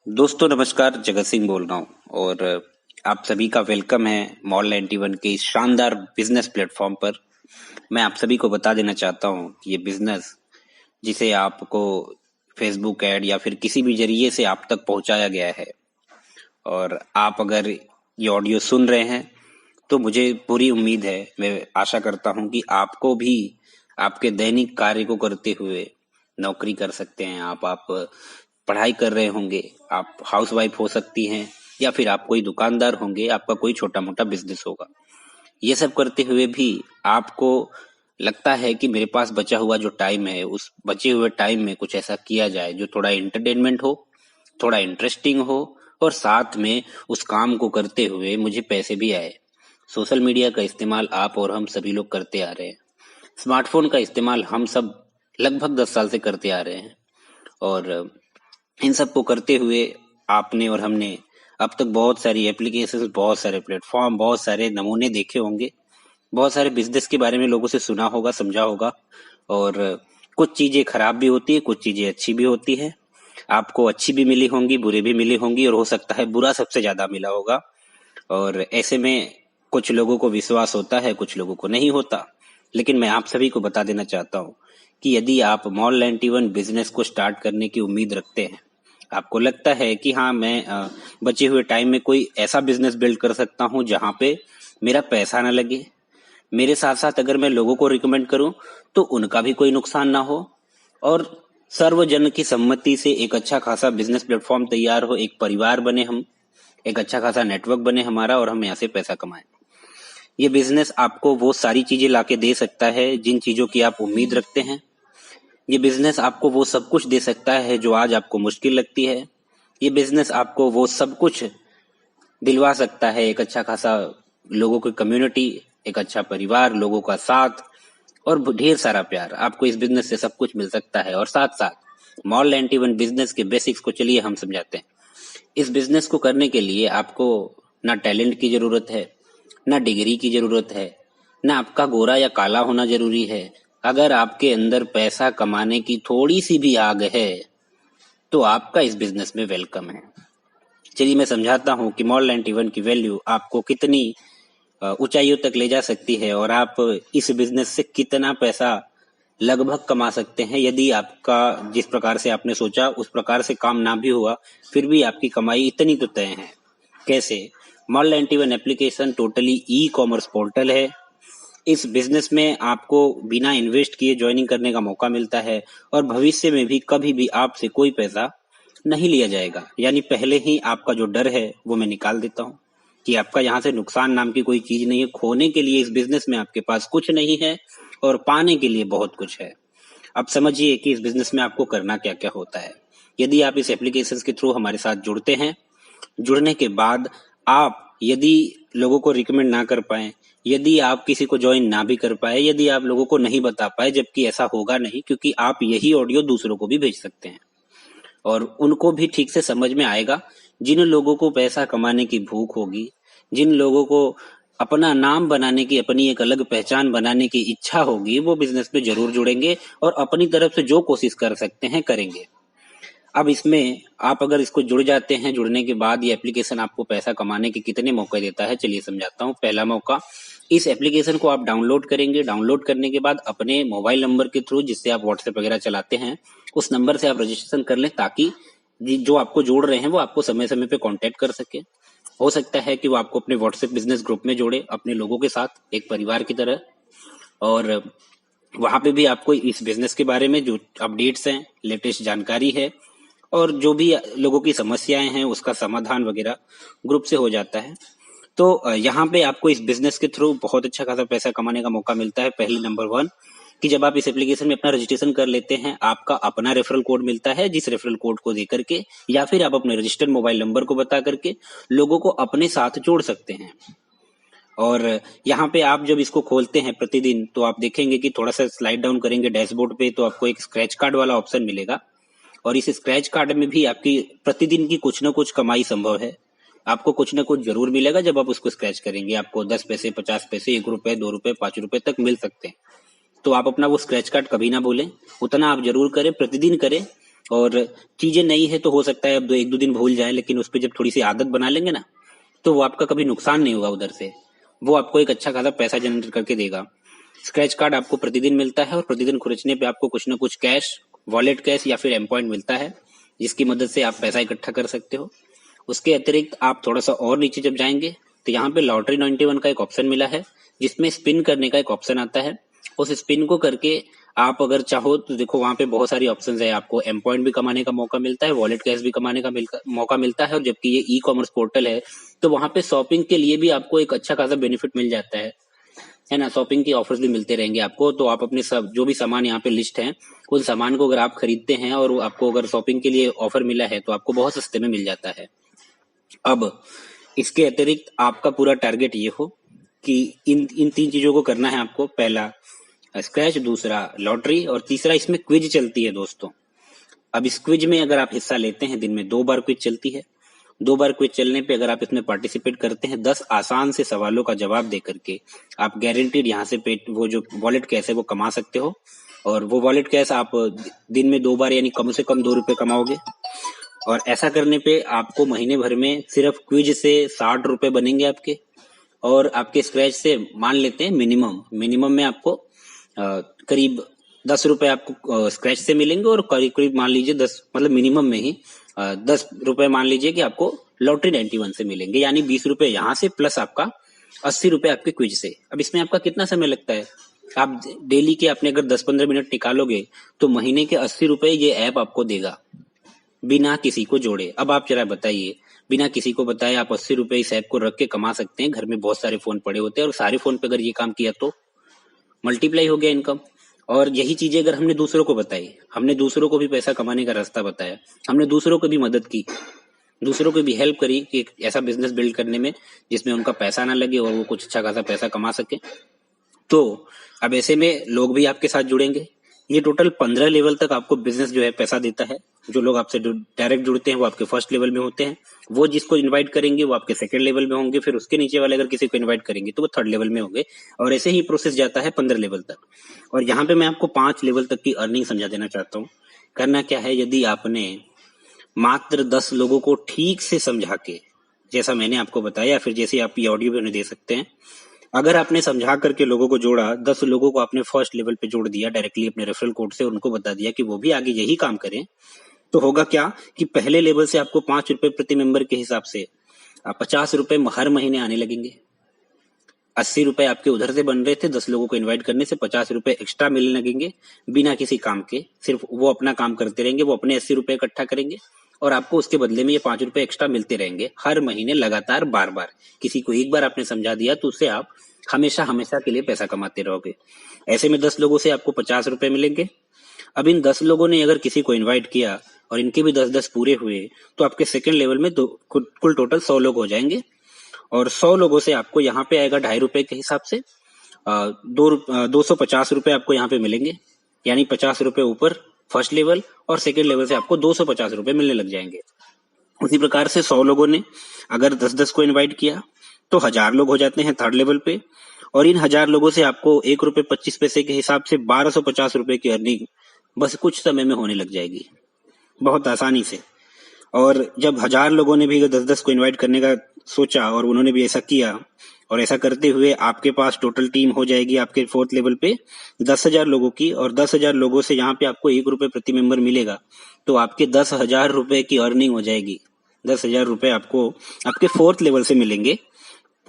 दोस्तों नमस्कार, जगत सिंह बोल रहा हूँ और आप सभी का वेलकम है मॉल 91 के इस शानदार बिजनेस प्लेटफॉर्म पर। मैं आप सभी को बता देना चाहता हूँ कि ये बिजनेस जिसे आपको फेसबुक ऐड या फिर किसी भी जरिए से आप तक पहुंचाया गया है और आप अगर ये ऑडियो सुन रहे हैं तो मुझे पूरी उम्मीद है, मैं आशा करता हूँ कि आपको भी आपके दैनिक कार्य को करते हुए नौकरी कर सकते हैं। आप पढ़ाई कर रहे होंगे, आप हाउसवाइफ हो सकती हैं या फिर आप कोई दुकानदार होंगे, आपका कोई छोटा मोटा बिजनेस होगा। ये सब करते हुए भी आपको लगता है कि मेरे पास बचा हुआ जो टाइम है, उस बचे हुए टाइम में कुछ ऐसा किया जाए जो थोड़ा एंटरटेनमेंट हो, थोड़ा इंटरेस्टिंग हो और साथ में उस काम को करते हुए मुझे पैसे भी आए। सोशल मीडिया का इस्तेमाल आप और हम सभी लोग करते आ रहे हैं। स्मार्टफोन का इस्तेमाल हम सब लगभग 10 साल से करते आ रहे हैं और इन सब को करते हुए आपने और हमने अब तक बहुत सारी एप्लीकेशंस, बहुत सारे प्लेटफॉर्म, बहुत सारे नमूने देखे होंगे, बहुत सारे बिजनेस के बारे में लोगों से सुना होगा, समझा होगा और कुछ चीजें खराब भी होती है, कुछ चीजें अच्छी भी होती है। आपको अच्छी भी मिली होंगी, बुरी भी मिली होंगी और हो सकता है बुरा सबसे ज्यादा मिला होगा। और ऐसे में कुछ लोगों को विश्वास होता है, कुछ लोगों को नहीं होता। लेकिन मैं आप सभी को बता देना चाहता हूँ कि यदि आप मॉल 91 बिजनेस को स्टार्ट करने की उम्मीद रखते हैं, आपको लगता है कि हाँ मैं बचे हुए टाइम में कोई ऐसा बिजनेस बिल्ड कर सकता हूँ जहाँ पे मेरा पैसा ना लगे, मेरे साथ साथ अगर मैं लोगों को रिकमेंड करूं तो उनका भी कोई नुकसान ना हो और सर्वजन की सम्मति से एक अच्छा खासा बिजनेस प्लेटफॉर्म तैयार हो, एक परिवार बने, हम एक अच्छा खासा नेटवर्क बने हमारा और हम यहाँ से पैसा कमाएं। ये बिजनेस आपको वो सारी चीजें लाके दे सकता है जिन चीजों की आप उम्मीद रखते हैं। ये बिजनेस आपको वो सब कुछ दे सकता है जो आज आपको मुश्किल लगती है। ये बिजनेस आपको वो सब कुछ दिलवा सकता है, एक अच्छा खासा लोगों की कम्युनिटी, एक अच्छा परिवार, लोगों का साथ और ढेर सारा प्यार। आपको इस बिजनेस से सब कुछ मिल सकता है और साथ साथ मॉल 91 बिजनेस के बेसिक्स को चलिए हम समझाते हैं। इस बिजनेस को करने के लिए आपको ना टैलेंट की जरूरत है, ना डिग्री की जरूरत है, ना आपका गोरा या काला होना जरूरी है। अगर आपके अंदर पैसा कमाने की थोड़ी सी भी आग है तो आपका इस बिजनेस में वेलकम है। चलिए मैं समझाता हूँ कि मॉल 91 की वैल्यू आपको कितनी ऊंचाइयों तक ले जा सकती है और आप इस बिजनेस से कितना पैसा लगभग कमा सकते हैं। यदि आपका जिस प्रकार से आपने सोचा उस प्रकार से काम ना भी हुआ, फिर भी आपकी कमाई इतनी तो तय है। कैसे? Mall 91 application totally e commerce portal है। इस बिजनेस में आपको बिना इन्वेस्ट किए ज्वाइनिंग करने का मौका मिलता है और भविष्य में भी कभी भी आपसे कोई पैसा नहीं लिया जाएगा। यानी पहले ही आपका जो डर है वो मैं निकाल देता हूँ कि आपका यहाँ से नुकसान नाम की कोई चीज नहीं है। खोने के लिए इस बिजनेस में आपके पास कुछ नहीं है और पाने के लिए बहुत कुछ है। अब समझिए कि इस बिजनेस में आपको करना क्या क्या होता है। यदि आप इस एप्लीकेशन के थ्रू हमारे साथ जुड़ते हैं, जुड़ने के बाद आप यदि लोगों को रिकमेंड ना कर पाए, यदि आप किसी को ज्वाइन ना भी कर पाए, यदि आप लोगों को नहीं बता पाए, जबकि ऐसा होगा नहीं क्योंकि आप यही ऑडियो दूसरों को भी भेज सकते हैं और उनको भी ठीक से समझ में आएगा। जिन लोगों को पैसा कमाने की भूख होगी, जिन लोगों को अपना नाम बनाने की, अपनी एक अलग पहचान बनाने की इच्छा होगी, वो बिजनेस में जरूर जुड़ेंगे और अपनी तरफ से जो कोशिश कर सकते हैं करेंगे। अब इसमें आप अगर इसको जुड़ जाते हैं, जुड़ने के बाद ये एप्लीकेशन आपको पैसा कमाने के कितने मौके देता है, चलिए समझाता हूँ। पहला मौका, इस एप्लीकेशन को आप डाउनलोड करेंगे। डाउनलोड करने के बाद अपने मोबाइल नंबर के थ्रू, जिससे आप व्हाट्सएप वगैरह चलाते हैं, उस नंबर से आप रजिस्ट्रेशन कर लें ताकि जो आपको जोड़ रहे हैं वो आपको समय समय पे कांटेक्ट कर सके। हो सकता है कि वो आपको अपने व्हाट्सएप बिजनेस ग्रुप में जोड़े, अपने लोगों के साथ एक परिवार की तरह। और वहां पे भी आपको इस बिजनेस के बारे में जो अपडेट्स हैं, लेटेस्ट जानकारी है और जो भी लोगों की समस्याएं हैं उसका समाधान वगैरह ग्रुप से हो जाता है। तो यहाँ पे आपको इस बिजनेस के थ्रू बहुत अच्छा खासा पैसा कमाने का मौका मिलता है। पहली नंबर वन कि जब आप इस एप्लीकेशन में अपना रजिस्ट्रेशन कर लेते हैं, आपका अपना रेफरल कोड मिलता है, जिस रेफरल कोड को दे करके या फिर आप अपने रजिस्टर्ड मोबाइल नंबर को बता करके लोगों को अपने साथ जोड़ सकते हैं। और यहाँ पे आप जब इसको खोलते हैं प्रतिदिन तो आप देखेंगे कि थोड़ा सा स्लाइड डाउन करेंगे डैशबोर्ड पे तो आपको एक स्क्रैच कार्ड वाला ऑप्शन मिलेगा और इस स्क्रैच कार्ड में भी आपकी प्रतिदिन की कुछ ना कुछ कमाई संभव है। आपको कुछ ना कुछ जरूर मिलेगा जब आप उसको स्क्रैच करेंगे। आपको 10 पैसे, 50 पैसे, 1 रुपए, 2 रुपए, 5 रुपए तक मिल सकते हैं। तो आप अपना वो स्क्रैच कार्ड कभी ना भूलें, उतना आप जरूर करें, प्रतिदिन करें और चीजें नई है तो हो सकता है अब एक दो दिन भूल जाए, लेकिन उस पर जब थोड़ी सी आदत बना लेंगे ना, तो वो आपका कभी नुकसान नहीं होगा उधर से। वो आपको एक अच्छा खासा पैसा जनरेट करके देगा। स्क्रैच कार्ड आपको प्रतिदिन मिलता है और प्रतिदिन खर्चने पे आपको कुछ ना कुछ कैश, वॉलेट कैश या फिर एम पॉइंट मिलता है, जिसकी मदद से आप पैसा इकट्ठा कर सकते हो। उसके अतिरिक्त आप थोड़ा सा और नीचे जब जाएंगे तो यहाँ पे लॉटरी 91 का एक ऑप्शन मिला है, जिसमें स्पिन करने का एक ऑप्शन आता है। उस स्पिन को करके आप अगर चाहो तो देखो वहां पे बहुत सारी ऑप्शंस है, आपको एम पॉइंट भी कमाने का मौका मिलता है, वॉलेट कैश भी कमाने का मौका मिलता है। और जबकि ये ई कॉमर्स पोर्टल है तो वहां पे शॉपिंग के लिए भी आपको एक अच्छा खासा बेनिफिट मिल जाता है ना। शॉपिंग के ऑफर्स भी मिलते रहेंगे आपको, तो आप अपने सब जो भी सामान यहाँ पे लिस्ट है, उन सामान को अगर आप खरीदते हैं और आपको अगर शॉपिंग के लिए ऑफर मिला है तो आपको बहुत सस्ते में मिल जाता है। अब इसके अतिरिक्त आपका पूरा टारगेट ये हो कि इन इन तीन चीजों को करना है आपको। पहला स्क्रैच, दूसरा लॉटरी, और तीसरा इसमें क्विज चलती है दोस्तों। अब इस क्विज में अगर आप हिस्सा लेते हैं, दिन में 2 बार क्विज चलती है। 2 बार क्विज चलने पे अगर आप इसमें पार्टिसिपेट करते हैं, 10 आसान से सवालों का जवाब दे करके आप गारंटीड यहाँ से वो जो वॉलेट कैश है वो कमा सकते हो। और वो वॉलेट कैश आप दिन में 2 बार यानी कम से कम 2 रुपए कमाओगे। और ऐसा करने पे आपको महीने भर में सिर्फ क्विज से 60 रुपए बनेंगे आपके। और आपके स्क्रैच से मान लेते हैं मिनिमम में आपको करीब 10 रुपए आपको स्क्रैच से मिलेंगे, और करीब करीब मान लीजिए 10, मतलब मिनिमम में ही 10 रुपए मान लीजिए कि आपको लॉटरी 91 से मिलेंगे, यानी 20 रुपए यहाँ से प्लस आपका 80 रुपए आपके क्विज से। अब इसमें आपका कितना समय लगता है, आप डेली के अपने अगर 10-15 मिनट निकालोगे तो महीने के 80 रुपए ये ऐप आपको देगा, बिना किसी को जोड़े। अब आप जरा बताइए, बिना किसी को बताए आप 80 रुपए इस ऐप को रख के कमा सकते हैं। घर में बहुत सारे फोन पड़े होते हैं और सारे फोन पे अगर ये काम किया तो मल्टीप्लाई हो गया इनकम। और यही चीजें अगर हमने दूसरों को बताई, हमने दूसरों को भी पैसा कमाने का रास्ता बताया, हमने दूसरों को भी मदद की, दूसरों को भी हेल्प करी कि एक ऐसा बिजनेस बिल्ड करने में जिसमें उनका पैसा ना लगे और वो कुछ अच्छा खासा पैसा कमा सके, तो अब ऐसे में लोग भी आपके साथ जुड़ेंगे। ये टोटल 15 लेवल तक आपको बिजनेस जो है पैसा देता है। जो लोग आपसे डायरेक्ट जुड़ते हैं वो आपके फर्स्ट लेवल में होते हैं, वो जिसको इनवाइट करेंगे वो आपके सेकंड लेवल में होंगे, फिर उसके नीचे वाले अगर किसी को इनवाइट करेंगे तो वो थर्ड लेवल में होंगे, और ऐसे ही प्रोसेस जाता है 15 लेवल तक। और यहाँ पे मैं आपको 5 लेवल तक की अर्निंग समझा देना चाहता हूँ। करना क्या है, यदि आपने मात्र 10 लोगों को ठीक से समझा के, जैसा मैंने आपको बताया, फिर जैसे आप ये ऑडियो भी उन्हें दे सकते हैं, अगर आपने समझा करके लोगों को जोड़ा, 10 लोगों को आपने फर्स्ट लेवल पे जोड़ दिया डायरेक्टली अपने रेफरल कोड से, उनको बता दिया कि वो भी आगे यही काम करें, तो होगा क्या कि पहले लेवल से आपको 5 रुपए प्रति मेंबर के हिसाब से 50 रुपए हर महीने आने लगेंगे। 80 रुपए आपके उधर से बन रहे थे, 10 लोगों को इन्वाइट करने से 50 रुपए एक्स्ट्रा मिलने लगेंगे बिना किसी काम के। सिर्फ वो अपना काम करते रहेंगे, वो अपने 80 रुपए इकट्ठा करेंगे और आपको उसके बदले में ये 5 रुपए एक्स्ट्रा मिलते रहेंगे हर महीने लगातार बार बार। किसी को एक बार आपने समझा दिया तो उससे आप हमेशा हमेशा के लिए पैसा कमाते रहोगे। ऐसे में 10 लोगों से आपको 50 रुपए मिलेंगे। अब इन 10 लोगों ने अगर किसी को इन्वाइट किया और इनके भी 10-10 पूरे हुए तो आपके सेकंड लेवल में कुल टोटल 100 लोग हो जाएंगे। और 100 लोगों से आपको यहाँ पे आएगा 2.5 रुपए के हिसाब से 250 रुपए आपको यहाँ पे मिलेंगे, यानी 50 रुपए ऊपर फर्स्ट लेवल और सेकंड लेवल से आपको 250 रुपए मिलने लग जाएंगे। उसी प्रकार से 100 लोगों ने अगर 10-10 को इन्वाइट किया तो 1000 लोग हो जाते हैं थर्ड लेवल पे, और इन 1000 लोगों से आपको 1 रुपए 25 पैसे के हिसाब से 1250 रुपए की अर्निंग बस कुछ समय में होने लग जाएगी, बहुत आसानी से। और जब 1000 लोगों ने भी 10-10 को इनवाइट करने का सोचा और उन्होंने भी ऐसा किया, और ऐसा करते हुए आपके पास टोटल टीम हो जाएगी आपके फोर्थ लेवल पे 10,000 लोगों की, और 10,000 लोगों से यहाँ पे आपको 1 रुपए प्रति मेंबर मिलेगा, तो आपके 10,000 रुपए की अर्निंग हो जाएगी। 10,000 रुपए आपको आपके फोर्थ लेवल से मिलेंगे।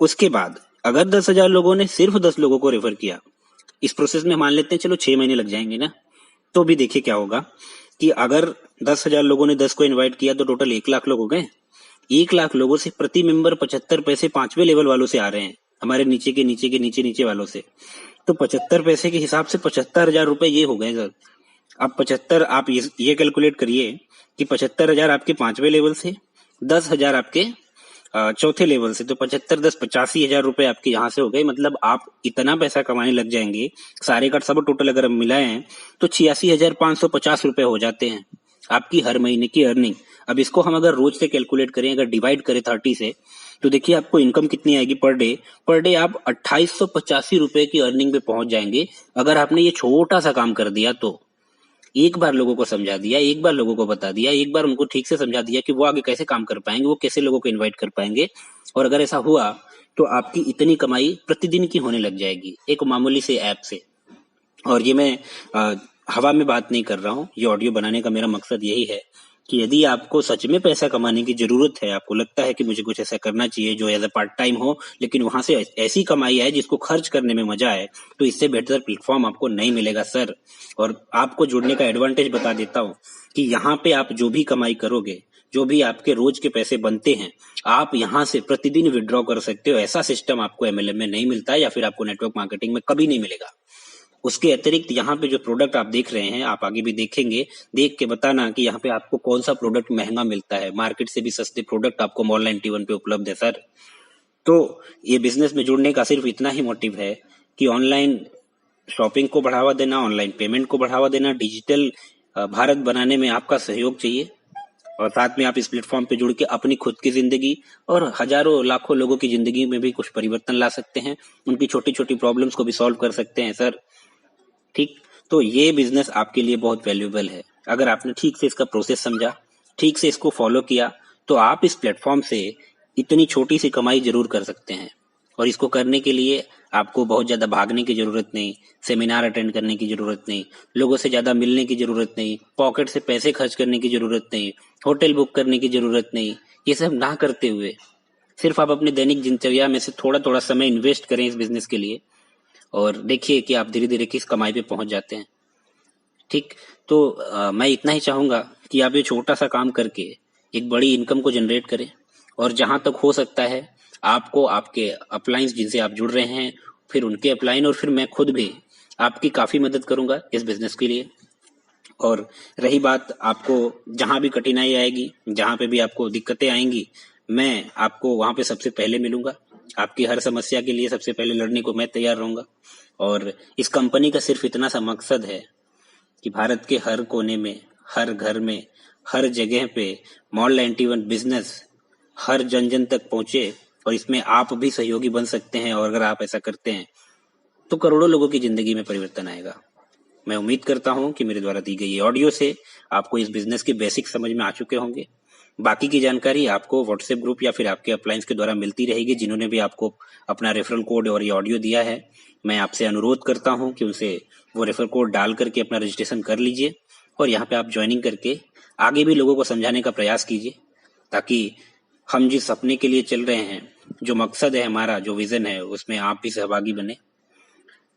उसके बाद अगर 10,000 लोगों ने सिर्फ 10 लोगों को रेफर किया, इस प्रोसेस में मान लेते हैं चलो 6 महीने लग जाएंगे ना, तो भी देखिए क्या होगा कि अगर 10,000 लोगों ने 10 को इनवाइट किया तो टोटल 1 लाख लोग हो गए। 1 लाख लोगों से प्रति मेंबर 75 पैसे 5वें लेवल वालों से आ रहे हैं, हमारे नीचे के नीचे वालों से। तो 75 पैसे के हिसाब से 75,000 रुपए ये हो गए सर। अब 75 आप ये कैलकुलेट करिए कि 75,000 आपके 5वें लेवल से, 10,000 आपके चौथे लेवल से, तो 75 10 85,000 रुपए आपके यहाँ से हो गए। मतलब आप इतना पैसा कमाने लग जाएंगे, सारे का सब टोटल अगर हम मिलाएं तो 86,550 रुपए हो जाते हैं आपकी हर महीने की अर्निंग। अब इसको हम अगर रोज से कैलकुलेट करें, अगर डिवाइड करें 30 से, तो देखिए आपको इनकम कितनी आएगी पर डे आप 2885 रुपए की अर्निंग पे पहुंच जाएंगे अगर आपने ये छोटा सा काम कर दिया तो। एक बार लोगों को समझा दिया, एक बार लोगों को बता दिया, एक बार उनको ठीक से समझा दिया कि वो आगे कैसे काम कर पाएंगे, वो कैसे लोगों को इनवाइट कर पाएंगे, और अगर ऐसा हुआ तो आपकी इतनी कमाई प्रतिदिन की होने लग जाएगी एक मामूली से ऐप से। और ये मैं हवा में बात नहीं कर रहा हूँ, ये ऑडियो बनाने का मेरा मकसद यही है कि यदि आपको सच में पैसा कमाने की जरूरत है, आपको लगता है कि मुझे कुछ ऐसा करना चाहिए जो एज अ पार्ट टाइम हो, लेकिन वहां से ऐसी कमाई है जिसको खर्च करने में मजा आए, तो इससे बेहतर प्लेटफॉर्म आपको नहीं मिलेगा सर। और आपको जुड़ने का एडवांटेज बता देता हूँ कि यहाँ पे आप जो भी कमाई करोगे, जो भी आपके रोज के पैसे बनते हैं, आप यहाँ से प्रतिदिन विड्रॉ कर सकते हो। ऐसा सिस्टम आपको एमएलएम में नहीं मिलता है, या फिर आपको नेटवर्क मार्केटिंग में कभी नहीं मिलेगा। उसके अतिरिक्त यहाँ पे जो प्रोडक्ट आप देख रहे हैं, आप आगे भी देखेंगे, देख के बताना कि यहाँ पे आपको कौन सा प्रोडक्ट महंगा मिलता है। मार्केट से भी सस्ते प्रोडक्ट आपको Mall91 पे उपलब्ध है सर। तो ये बिजनेस में जुड़ने का सिर्फ इतना ही मोटिव है कि ऑनलाइन शॉपिंग को बढ़ावा देना, ऑनलाइन पेमेंट को बढ़ावा देना, डिजिटल भारत बनाने में आपका सहयोग चाहिए, और साथ में आप इस प्लेटफॉर्म पे जुड़ के अपनी खुद की जिंदगी और हजारों लाखों लोगों की जिंदगी में भी कुछ परिवर्तन ला सकते हैं, उनकी छोटी छोटी प्रॉब्लम्स को भी सॉल्व कर सकते हैं सर। ठीक, तो ये बिजनेस आपके लिए बहुत वैल्यूएबल है। अगर आपने ठीक से इसका प्रोसेस समझा, ठीक से इसको फॉलो किया, तो आप इस प्लेटफॉर्म से इतनी छोटी सी कमाई जरूर कर सकते हैं। और इसको करने के लिए आपको बहुत ज्यादा भागने की जरूरत नहीं, सेमिनार अटेंड करने की जरूरत नहीं, लोगों से ज्यादा मिलने की जरूरत नहीं, पॉकेट से पैसे खर्च करने की जरूरत नहीं, होटल बुक करने की जरूरत नहीं। ये सब ना करते हुए सिर्फ आप अपने दैनिक दिनचर्या में से थोड़ा थोड़ा समय इन्वेस्ट करें इस बिजनेस के लिए, और देखिए कि आप धीरे धीरे किस कमाई पे पहुंच जाते हैं। ठीक, तो मैं इतना ही चाहूंगा कि आप ये छोटा सा काम करके एक बड़ी इनकम को जनरेट करें, और जहां तक हो सकता है आपको आपके अपलाइंस जिनसे आप जुड़ रहे हैं, फिर उनके अपलाइन, और फिर मैं खुद भी आपकी काफी मदद करूंगा इस बिजनेस के लिए। और रही बात, आपको जहां भी कठिनाई आएगी, जहां पे भी आपको दिक्कतें आएंगी, मैं आपको वहां पे सबसे पहले मिलूंगा। आपकी हर समस्या के लिए सबसे पहले लड़ने को मैं तैयार रहूंगा। और इस कंपनी का सिर्फ इतना सा मकसद है कि भारत के हर कोने में, हर घर में, हर जगह पे Mall91 बिजनेस हर जन जन तक पहुंचे, और इसमें आप भी सहयोगी बन सकते हैं। और अगर आप ऐसा करते हैं तो करोड़ों लोगों की जिंदगी में परिवर्तन आएगा। मैं उम्मीद करता हूं कि मेरे द्वारा दी गई ये ऑडियो से आपको इस बिजनेस के बेसिक समझ में आ चुके होंगे। बाकी की जानकारी आपको व्हाट्सएप ग्रुप या फिर आपके अपलाइंस के द्वारा मिलती रहेगी, जिन्होंने भी आपको अपना रेफरल कोड और ये ऑडियो दिया है। मैं आपसे अनुरोध करता हूं कि उनसे वो रेफरल कोड डाल करके अपना रजिस्ट्रेशन कर लीजिए, और यहाँ पे आप ज्वाइनिंग करके आगे भी लोगों को समझाने का प्रयास कीजिए, ताकि हम जिस सपने के लिए चल रहे हैं, जो मकसद है हमारा, जो विजन है, उसमें आप भी सहभागी बने।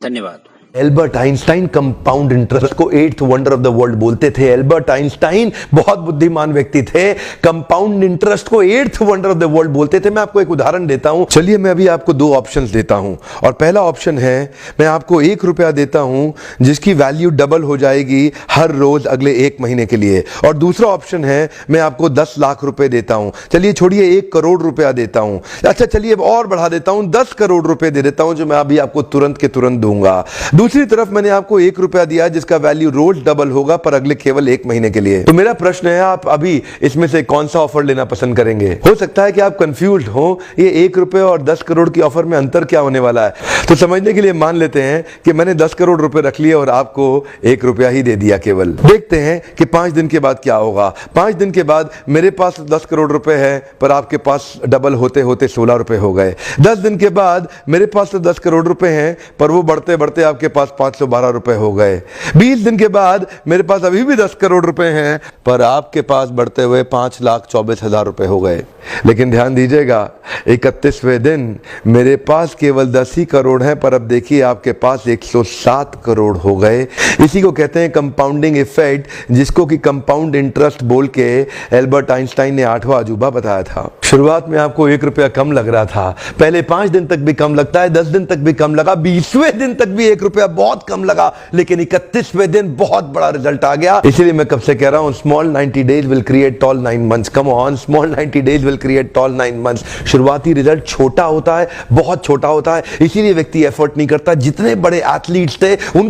धन्यवाद। एल्बर्ट आइंस्टाइन कंपाउंड इंटरेस्ट को 8th wonder of the world बोलते थे। एल्बर्ट आइंस्टाइन बहुत बुद्धिमान व्यक्ति थे, कंपाउंड इंटरेस्ट को 8th wonder of the world बोलते थे। मैं आपको एक उदाहरण देता हूं। चलिए, मैं अभी आपको दो ऑप्शंस देता हूं, और पहला ऑप्शन है मैं आपको 1 रुपया देता हूं जिसकी वैल्यू डबल हो जाएगी हर रोज अगले 1 महीने के लिए, और दूसरा ऑप्शन है मैं आपको 10 लाख रुपए देता हूं। चलिए छोड़िए, 1 करोड़ रुपया देता हूं। अच्छा चलिए अब और बढ़ा देता हूं, 10 करोड़ रुपए दे देता हूं, जो मैं अभी आपको तुरंत के तुरंत दूंगा। दूसरी तरफ मैंने आपको 1 रुपया दिया जिसका वैल्यू रोज डबल होगा पर अगले केवल 1 महीने के लिए। तो मेरा प्रश्न है, आप अभी इसमें से कौन सा ऑफर लेना पसंद करेंगे? हो सकता है कि आप कंफ्यूज्ड हो, ये 1 रुपए और 10 करोड़ की ऑफर में अंतर क्या होने वाला है। तो समझने के लिए मान लेते हैं कि मैंने 10 करोड़ रुपए रख लिए और आपको 1 रुपया ही दे दिया केवल। देखते हैं कि 5 दिन के बाद क्या होगा। 5 दिन के बाद मेरे पास 10 करोड़ रुपए है, पर आपके पास डबल होते होते 16 रुपए हो गए। 10 दिन के बाद मेरे पास तो 10 करोड़ रुपए हैं, पर वो बढ़ते बढ़ते आपके पास 512 रुपए हो गए। 20 दिन के बाद मेरे पास अभी भी 10 करोड़ रुपए हैं, पर आपके पास बढ़ते हुए 5,24,000 रुपए हो गए। लेकिन ध्यान दीजिएगा, 31वें दिन मेरे पास केवल 10 ही करोड़ हैं, पर अब देखिए आपके पास 107 करोड़ हो गए। इसी को कहते हैं कंपाउंडिंग इफेक्ट, जिसको कि कंपाउंड इंटरेस्ट बोल के एल्बर्ट आइंस्टाइन ने 8वां अजूबा बताया था। शुरुआत में आपको 1 रुपया कम लग रहा था, पहले 5 दिन तक भी कम लगता है, 10 दिन तक भी कम लगा, 20वें दिन तक भी 1 रुपया बहुत कम लगा, लेकिन 31वें दिन बहुत बड़ा रिजल्ट आ गया। इसीलिए मैं कब से कह रहा हूं, small 90 days will create tall 9 months. Come on, small 90 days will create tall 9 months. शुरुआती रिजल्ट छोटा होता है, बहुत छोटा होता है, इसीलिए व्यक्ति एफर्ट नहीं करता। जितने बड़े एथलीट्स थे उन